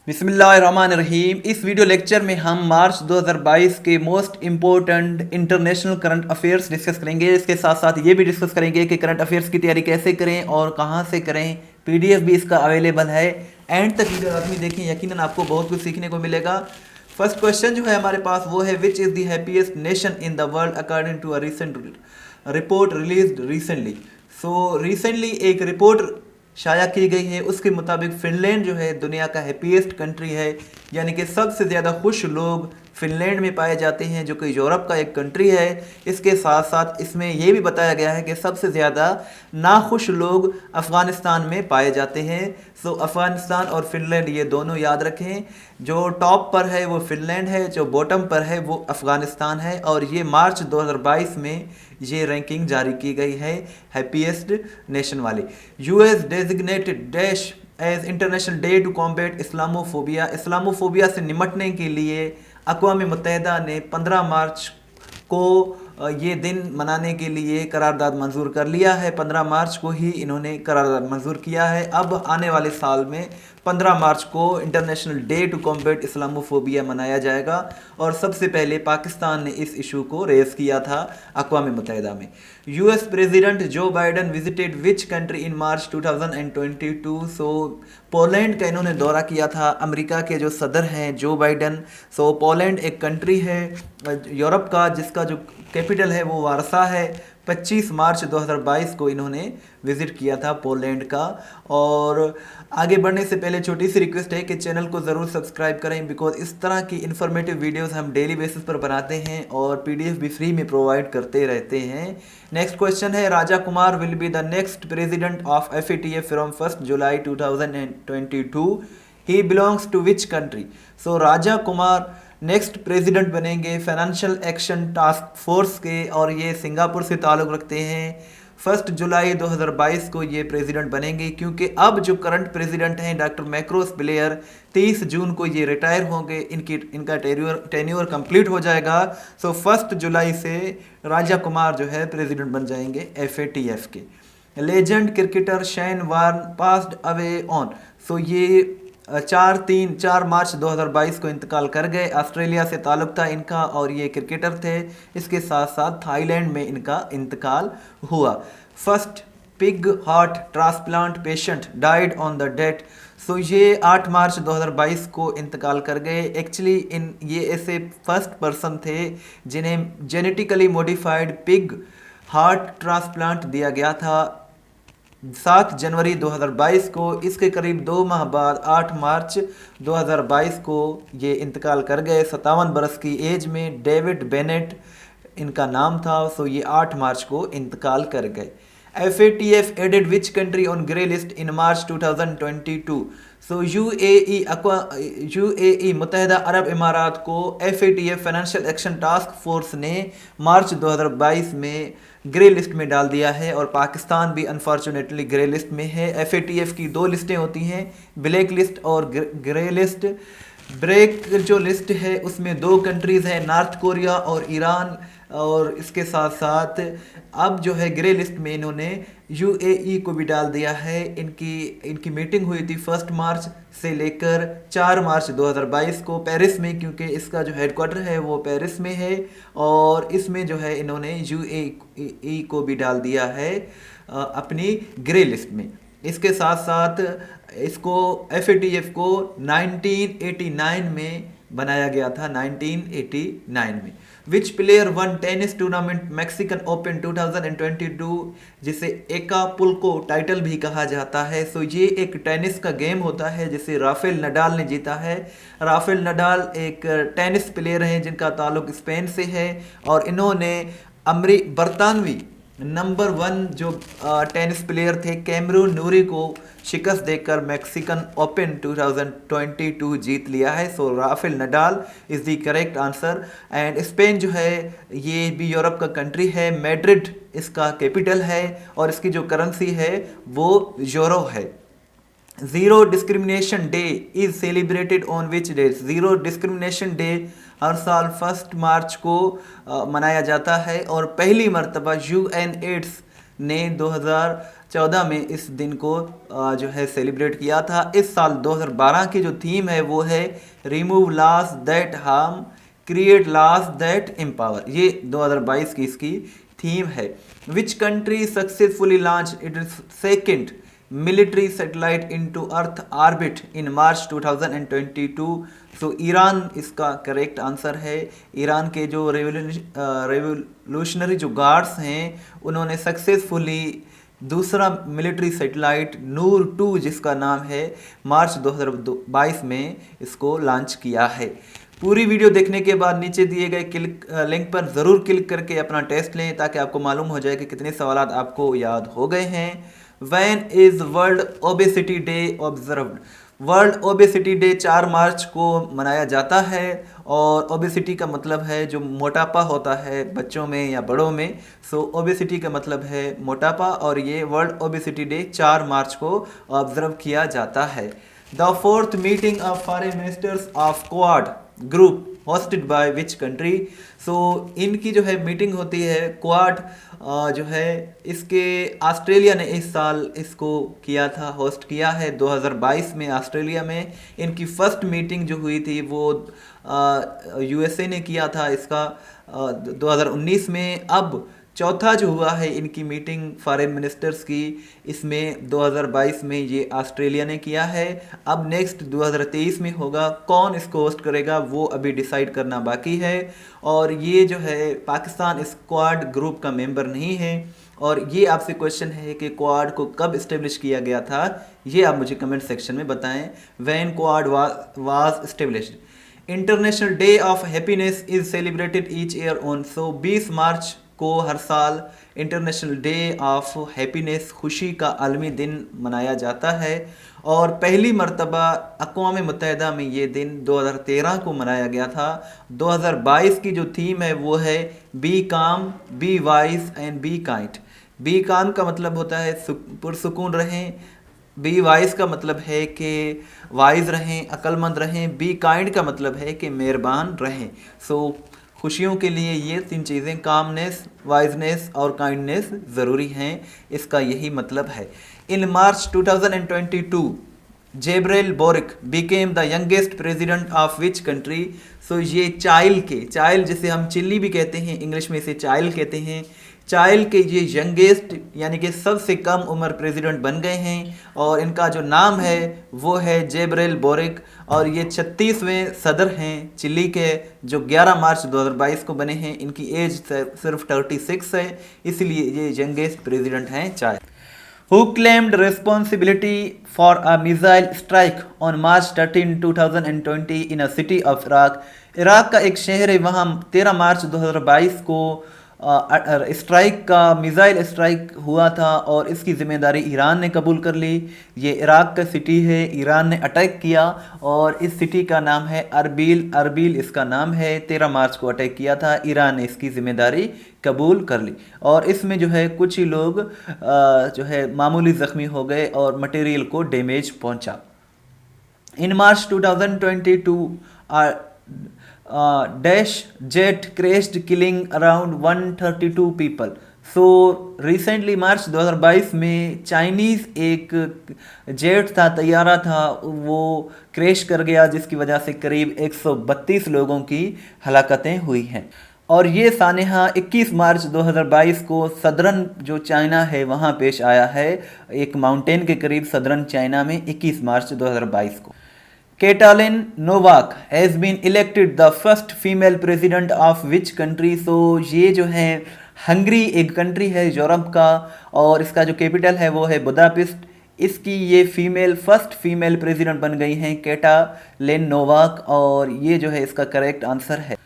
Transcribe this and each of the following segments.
बिस्मिल्लाहिर्रहमानिर्रहीम। इस video lecture में हम मार्च 2022 के most important international current affairs discuss करेंगे। इसके साथ साथ ये भी डिस्कस करेंगे कि करंट अफेयर्स की तैयारी कैसे करें और कहाँ से करें। पीडीएफ भी इसका अवेलेबल है। एंड तक वीडियो आदमी देखें, यकीनन आपको बहुत कुछ सीखने को मिलेगा। फर्स्ट क्वेश्चन जो है हमारे पास वो है, which is the happiest nation in the world according to a recent report released recently. So recently एक रिपोर्ट शाया की गई है, उसके मुताबिक फिनलैंड जो है दुनिया का हैप्पीएस्ट कंट्री है, यानी कि सबसे ज़्यादा खुश लोग फिनलैंड में पाए जाते हैं, जो कि यूरोप का एक कंट्री है। इसके साथ साथ इसमें यह भी बताया गया है कि सबसे ज़्यादा नाखुश लोग अफ़गानिस्तान में पाए जाते हैं। सो अफ़गानिस्तान और फिनलैंड ये दोनों याद रखें। जो टॉप पर है वो फिनलैंड है, जो बॉटम पर है वो अफ़गानिस्तान है। और ये मार्च 2022 में ये रैंकिंग जारी की गई है हैप्पीएस्ट नेशन वाली। US designated dash as international day to combat Islamophobia. Islamophobia से निमटने के लिए अक़वाम मुत्तहिदा ने 15 मार्च को ये दिन मनाने के लिए करारदाद मंजूर कर लिया है। 15 मार्च को ही इन्होंने करारदाद मंजूर किया है। अब आने वाले साल में 15 मार्च को international day to combat Islamophobia मनाया जाएगा। और सबसे पहले पाकिस्तान ने इस इशू को रेज़ किया था अक़वाम मुत्तहिदा में। यूएस प्रेसिडेंट जो Biden visited which country in March 2022। So Poland का इन्होंने दौरा किया था। अमेरिका के जो सदर हैं जो बाइडन। सो पोलैंड एक कंट्री है यूरोप का, जिसका जो कैपिटल है वो वारसा है। 25 मार्च 2022 को इन्होंने विज़िट किया था पोलैंड का। और आगे बढ़ने से पहले छोटी सी रिक्वेस्ट है कि चैनल को ज़रूर सब्सक्राइब करें, बिकॉज इस तरह की इन्फॉर्मेटिव वीडियोस हम डेली बेसिस पर बनाते हैं और पीडीएफ भी फ्री में प्रोवाइड करते रहते हैं। नेक्स्ट क्वेश्चन है, Raja Kumar will be the next president of FATF from 1 July 2022। He belongs to which country. So Raja Kumar next president बनेंगे फाइनेंशियल एक्शन टास्क फोर्स के, और ये सिंगापुर से ताल्लुक़ रखते हैं। 1 जुलाई 2022 को ये प्रेसिडेंट बनेंगे, क्योंकि अब जो करंट प्रेसिडेंट हैं डॉक्टर मैक्रोस ब्लेयर 30 जून को ये रिटायर होंगे। इनका टेन्योर कंप्लीट हो जाएगा। सो 1 जुलाई से राजा कुमार जो है प्रेसिडेंट बन जाएंगे एफएटीएफ के। Legend cricketer Shane Warne passed away on. So ये 4 मार्च 2022 को इंतकाल कर गए। ऑस्ट्रेलिया से ताल्लुक़ था इनका और ये क्रिकेटर थे। इसके साथ साथ थाईलैंड में इनका इंतकाल हुआ। First pig heart transplant patient died on the death. So ये 8 मार्च 2022 को इंतकाल कर गए। एक्चुअली ये ऐसे फर्स्ट पर्सन थे जिन्हें genetically modified pig heart transplant दिया गया था 7 जनवरी 2022 को। इसके करीब 2 माह बाद 8 मार्च 2022 को ये इंतकाल कर गए 57 बरस की एज में। डेविड बेनेट इनका नाम था। सो ये 8 मार्च को इंतकाल कर गए। FATF added which country on grey list in March 2022। So UAE मुत्तहिदा अरब इमारात को FATF financial action task force ने मार्च 2022 में ग्रे लिस्ट में डाल दिया है, और पाकिस्तान भी अनफॉर्चुनेटली ग्रे लिस्ट में है। FATF की 2 लिस्टें होती हैं, ब्लैक लिस्ट और ग्रे लिस्ट। ब्लैक जो लिस्ट है उसमें 2 कंट्रीज़ हैं, नॉर्थ कोरिया और ईरान। और इसके साथ साथ अब जो है ग्रे लिस्ट में इन्होंने UAE को भी डाल दिया है। इनकी मीटिंग हुई थी 1 मार्च से लेकर 4 मार्च 2022 को पेरिस में, क्योंकि इसका जो हेडक्वार्टर है वो पेरिस में है। और इसमें जो है इन्होंने UAE को भी डाल दिया है अपनी ग्रे लिस्ट में। इसके साथ साथ इसको FATF को 1989 में बनाया गया था, 1989 में। विच player one tennis tournament Mexican open 2022, जिसे एकापुल्को टाइटल भी कहा जाता है। सो ये एक टेनिस का गेम होता है जिसे राफेल नडाल ने जीता है। राफेल नडाल एक टेनिस प्लेयर हैं जिनका ताल्लुक स्पेन से है, और इन्होंने बरतानवी नंबर 1 जो टेनिस प्लेयर थे कैमरून नूरी को शिकस्त देकर मैक्सिकन ओपन 2022 जीत लिया है। So Rafael Nadal is the correct answer. And Spain जो है ये भी यूरोप का कंट्री है, मैड्रिड इसका कैपिटल है, और इसकी जो करेंसी है वो यूरो है। Zero discrimination day is celebrated on which day. Zero discrimination day हर साल 1 मार्च को मनाया जाता है, और पहली मर्तबा UN एड्स ने 2014 में इस दिन को जो है सेलिब्रेट किया था। इस साल 2012 की जो थीम है वो है remove loss that harm, create loss that empower. ये 2022 की इसकी थीम है। Which country successfully launch its second military satellite into earth orbit in March 2022? So Iran इसका करेक्ट आंसर है। ईरान के जो रेवोल्यूशनरी जो गार्ड्स हैं उन्होंने सक्सेसफुली दूसरा मिलिट्री सैटेलाइट नूर 2 जिसका नाम है मार्च 2022 में इसको लॉन्च किया है। पूरी वीडियो देखने के बाद नीचे दिए गए लिंक पर ज़रूर क्लिक करके अपना टेस्ट लें ताकि आपको मालूम हो जाए कि कितने सवाल आपको याद हो गए हैं। When is world obesity day observed? World obesity day 4 मार्च को मनाया जाता है और ओबेसिटी का मतलब है जो मोटापा होता है बच्चों में या बड़ों में। सो ओबेसिटी का मतलब है मोटापा और ये वर्ल्ड ओबेसिटी डे 4 मार्च को ऑब्जर्व किया जाता है। The fourth meeting of foreign ministers of Quad group hosted by which country? So इनकी जो है मीटिंग होती है क्वाड जो है इसके ऑस्ट्रेलिया ने इस साल इसको किया था, होस्ट किया है 2022 में ऑस्ट्रेलिया में। इनकी फर्स्ट मीटिंग जो हुई थी वो यूएसए ने किया था इसका 2019 में। अब चौथा जो हुआ है इनकी मीटिंग फॉरेन मिनिस्टर्स की, इसमें 2022 में ये ऑस्ट्रेलिया ने किया है। अब नेक्स्ट 2023 में होगा। कौन इसको होस्ट करेगा वो अभी डिसाइड करना बाकी है। और ये जो है पाकिस्तान इस क्वाड ग्रुप का मेंबर नहीं है। और ये आपसे क्वेश्चन है कि क्वाड को कब इस्टेब्लिश किया गया था, ये आप मुझे कमेंट सेक्शन में बताएं। When Quad was established. International day of happiness is celebrated each year on? So 20 March को हर साल इंटरनेशनल डे ऑफ हैप्पीनेस खुशी का आलमी दिन मनाया जाता है। और पहली मर्तबा अक़वाम मुत्तहिदा में ये दिन 2013 को मनाया गया था। 2022 की जो थीम है वो है be calm, be wise and be kind. Be calm का मतलब होता है पुरसुकून रहें, बी वाइज का मतलब है कि वाइज रहें, अक्लमंद रहें, बी काइंड का मतलब है कि मेहरबान रहें। सो खुशियों के लिए ये 3 चीज़ें कामनेस, वाइजनेस और काइंडनेस ज़रूरी हैं, इसका यही मतलब है। In March 2022 Gabriel Boric became the youngest president of which country? So ये चाइल जिसे हम चिल्ली भी कहते हैं, इंग्लिश में इसे चाइल कहते हैं। चाइल के ये यंगेस्ट यानी कि सबसे कम उम्र प्रेसिडेंट बन गए हैं और इनका जो नाम है वो है जेब्रेल बोरिक और ये 36वें सदर हैं चिली के, जो 11 मार्च 2022 को बने हैं। इनकी एज सिर्फ 36 है, इसलिए ये यंगेस्ट प्रेसिडेंट हैं चाइल। Who claimed responsibility for a missile strike on March 13, 2020 in a city of Iraq? Iraq का एक शहर है, वहाँ 13 मार्च 2022 को स्ट्राइक का मिसाइल स्ट्राइक हुआ था और इसकी ज़िम्मेदारी ईरान ने कबूल कर ली। ये इराक का सिटी है, ईरान ने अटैक किया और इस सिटी का नाम है अरबिल इसका नाम है। 13 मार्च को अटैक किया था, ईरान ने इसकी ज़िम्मेदारी कबूल कर ली और इसमें जो है कुछ ही लोग जो है मामूली ज़ख्मी हो गए और मटेरियल को डैमेज पहुंचा। In March 2022 dash jet crashed killing around 132 people. So recently March 2022 में चाइनीज़ एक जेट था, तैयारा था, वो क्रैश कर गया जिसकी वजह से करीब 132 लोगों की हलाकतें हुई हैं। और ये सानेहा 21 मार्च 2022 को सदरन जो चाइना है वहाँ पेश आया है, एक माउंटेन के करीब सदरन चाइना में 21 मार्च 2022 को। Katalin Novak has been elected the first female president of which country? So ये जो है हंगरी एक कंट्री है यूरोप का और इसका जो कैपिटल है वो है बुदापेस्ट। इसकी ये फर्स्ट फीमेल प्रेसिडेंट बन गई हैं कैटालिन नोवाक और ये जो है इसका करेक्ट आंसर है।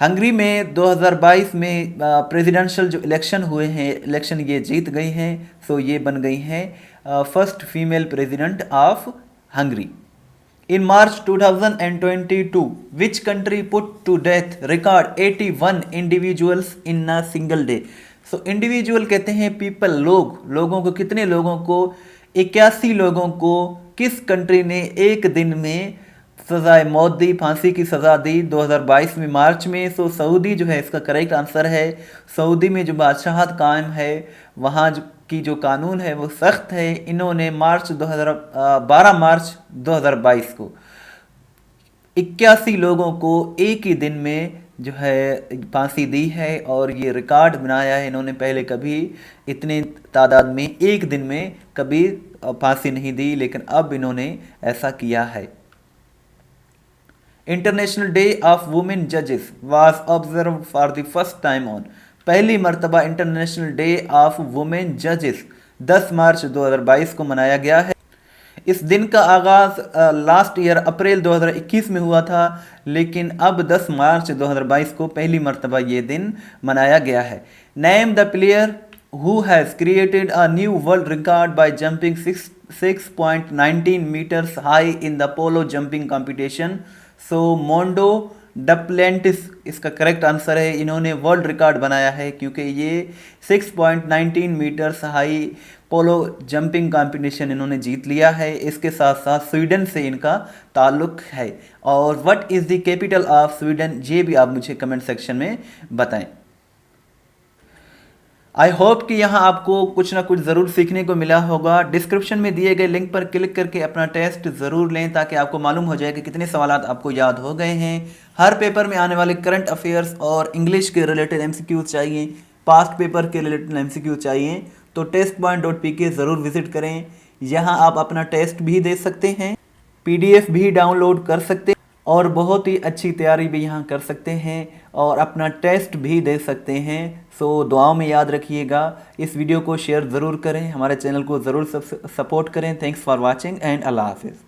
हंगरी में 2022 में प्रेसिडेंशियल जो इलेक्शन हुए हैं, इलेक्शन ये जीत गई हैं, सो ये बन गई हैं first female president of Hungary. In March 2022, which country put to death record 81 individuals in a single day? So individual कहते हैं people, लोगों को, कितने लोगों को? 81 लोगों को किस कंट्री ने एक दिन में सजाए मौत दी, फांसी की सज़ा दी 2022 में मार्च में? सो सऊदी जो है इसका करेक्ट आंसर है। सऊदी में जो बादशाहत कायम है वहाँ जो की जो कानून है वो सख्त है। इन्होंने 12 मार्च 2022 को 81 लोगों को एक ही दिन में जो है फांसी दी है और ये रिकॉर्ड बनाया है। इन्होंने पहले कभी इतने तादाद में एक दिन में कभी फांसी नहीं दी, लेकिन अब इन्होंने ऐसा किया है। इंटरनेशनल डे ऑफ वुमेन जजेस was observe for the first time on, पहली मर्तबा इंटरनेशनल डे ऑफ वुमेन जजेस 10 मार्च 2022 को मनाया गया है। इस दिन का आगाज़ लास्ट ईयर अप्रैल 2021 में हुआ था, लेकिन अब 10 मार्च 2022 को पहली मर्तबा ये दिन मनाया गया है। Name the player who has created a new world record by jumping 6.19 metres high in the polo jumping competition. So Mondo Duplantis इसका करेक्ट आंसर है। इन्होंने वर्ल्ड रिकॉर्ड बनाया है क्योंकि ये 6.19 मीटर्स हाई पोलो जंपिंग कॉम्पिटिशन इन्होंने जीत लिया है। इसके साथ साथ स्वीडन से इनका ताल्लुक है। और what is the capital of Sweden, ये भी आप मुझे कमेंट सेक्शन में बताएं। आई होप कि यहाँ आपको कुछ ना कुछ ज़रूर सीखने को मिला होगा। डिस्क्रिप्शन में दिए गए लिंक पर क्लिक करके अपना टेस्ट ज़रूर लें ताकि आपको मालूम हो जाए कि कितने सवालात आपको याद हो गए हैं। हर पेपर में आने वाले करंट अफेयर्स और इंग्लिश के रिलेटेड MCQ चाहिए, पास्ट पेपर के रिलेटेड MCQ चाहिए तो testpoint.pk ज़रूर विज़िट करें। यहाँ आप अपना टेस्ट भी दे सकते हैं, PDF भी डाउनलोड कर सकते हैं और बहुत ही अच्छी तैयारी भी यहाँ कर सकते हैं और अपना टेस्ट भी दे सकते हैं। सो दुआओं में याद रखिएगा। इस वीडियो को शेयर ज़रूर करें, हमारे चैनल को ज़रूर सपोर्ट करें। थैंक्स फॉर वॉचिंग एंड अल्लाह हाफिज़।